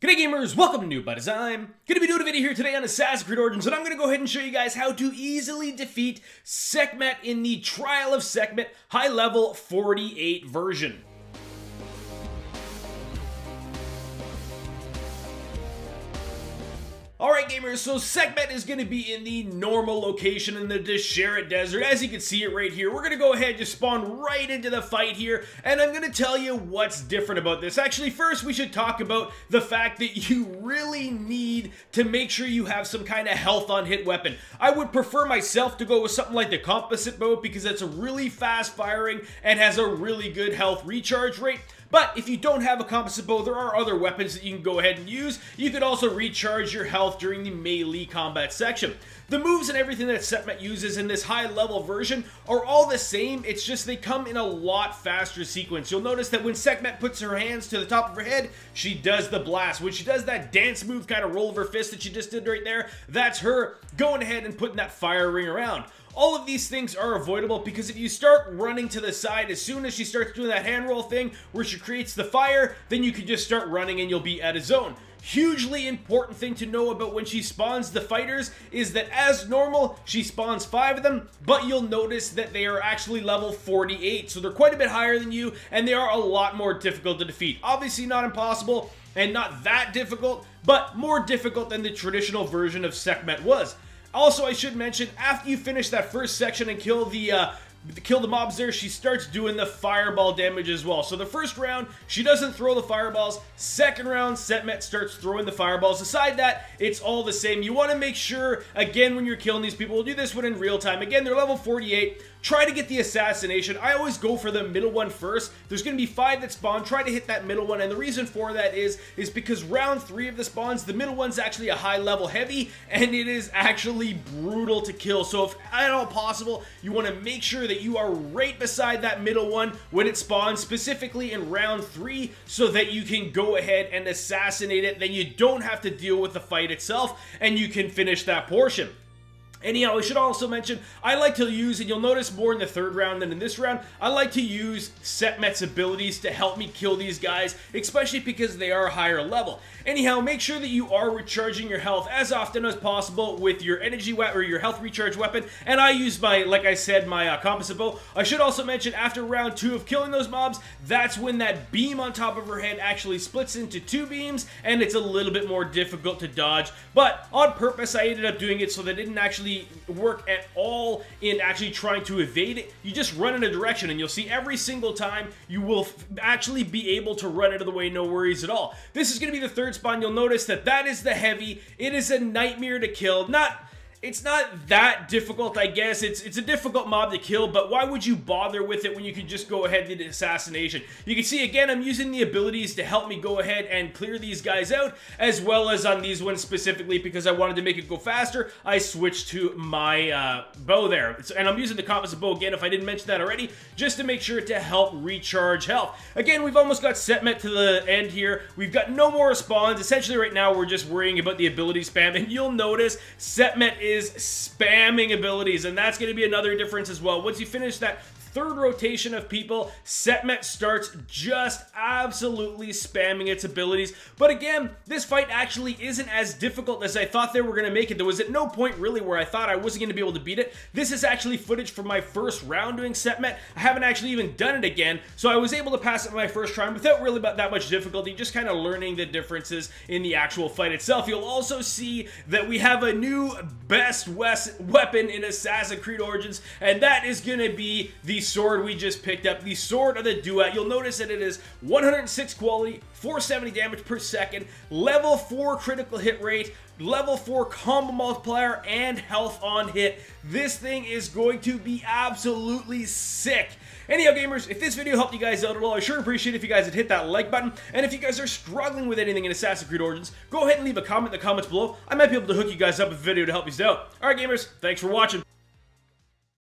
G'day gamers, welcome to Noob Buddies. I'm going to be doing a video here today on Assassin's Creed Origins, and I'm going to go ahead and show you guys how to easily defeat Sekhmet in the Trial of Sekhmet high level 48 version. Alright gamers, so Sekhmet is going to be in the normal location in the Desheret Desert. As you can see it right here, we're going to go ahead and just spawn right into the fight here, and I'm going to tell you what's different about this. Actually, first we should talk about the fact that you really need to make sure you have some kind of health on hit weapon. I would prefer myself to go with something like the composite bow because it's a really fast firing and has a really good health recharge rate. But if you don't have a composite bow, there are other weapons that you can go ahead and use. You could also recharge your health during the melee combat section. The moves and everything that Sekhmet uses in this high level version are all the same, it's just they come in a lot faster sequence. You'll notice that when Sekhmet puts her hands to the top of her head, she does the blast. When she does that dance move kind of roll of her fist that she just did right there, that's her going ahead and putting that fire ring around. All of these things are avoidable because if you start running to the side as soon as she starts doing that hand roll thing where she creates the fire, then you can just start running and you'll be out of zone. Hugely important thing to know about when she spawns the fighters is that as normal, she spawns 5 of them, but you'll notice that they are actually level 48, so they're quite a bit higher than you, and they are a lot more difficult to defeat. Obviously not impossible, and not that difficult, but more difficult than the traditional version of Sekhmet was. Also, I should mention, after you finish that first section and kill the mobs there, she starts doing the fireball damage as well. So the first round, she doesn't throw the fireballs. Second round, Sekhmet starts throwing the fireballs. Aside that, it's all the same. You want to make sure, again, when you're killing these people, we'll do this one in real time. Again, they're level 48. Try to get the assassination. I always go for the middle one first. There's going to be 5 that spawn. Try to hit that middle one, and the reason for that is because round 3 of the spawns, the middle one's actually a high level heavy, and it is actually brutal to kill. So if at all possible, you want to make sure that you are right beside that middle one when it spawns, specifically in round 3, so that you can go ahead and assassinate it. Then you don't have to deal with the fight itself, and you can finish that portion. Anyhow, I should also mention, I like to use, and you'll notice more in the third round than in this round, I like to use Sekhmet's abilities to help me kill these guys, especially because they are higher level. Anyhow, make sure that you are recharging your health as often as possible with your energy weapon or your health recharge weapon, and I use my, like I said, my composite bow. I should also mention, after round 2 of killing those mobs, that's when that beam on top of her head actually splits into 2 beams, and it's a little bit more difficult to dodge, but on purpose I ended up doing it so that it didn't actually work at all in actually trying to evade it. You just run in a direction, and you'll see every single time you will actually be able to run out of the way, no worries at all. This is going to be the third spawn. You'll notice that that is the heavy. It is a nightmare to kill. It's not that difficult, I guess. It's a difficult mob to kill, but why would you bother with it when you could just go ahead and do the assassination? You can see, again, I'm using the abilities to help me go ahead and clear these guys out, as well as on these ones specifically, because I wanted to make it go faster, I switched to my bow there. And I'm using the composite bow again, if I didn't mention that already, just to make sure to help recharge health. Again, we've almost got Sekhmet to the end here. We've got no more spawns. Essentially, right now, we're just worrying about the ability spam, and you'll notice Sekhmet is spamming abilities, and that's going to be another difference as well. Once you finish that third rotation of people, Sekhmet starts just absolutely spamming its abilities. But again, this fight actually isn't as difficult as I thought they were going to make it. There was at no point really where I thought I wasn't going to be able to beat it. This is actually footage from my first round doing Sekhmet. I haven't actually even done it again, so I was able to pass it my first try without really that much difficulty, just kind of learning the differences in the actual fight itself. You'll also see that we have a new best weapon in Assassin's Creed Origins, and that is going to be the sword we just picked up, the Sword of the Duat. You'll notice that it is 106 quality, 470 damage per second, level 4 critical hit rate, level 4 combo multiplier, and health on hit. This thing is going to be absolutely sick. Anyhow, gamers, if this video helped you guys out at all, I sure appreciate it if you guys would hit that like button. And if you guys are struggling with anything in Assassin's Creed Origins, go ahead and leave a comment in the comments below. I might be able to hook you guys up with a video to help you out. Alright, gamers, thanks for watching.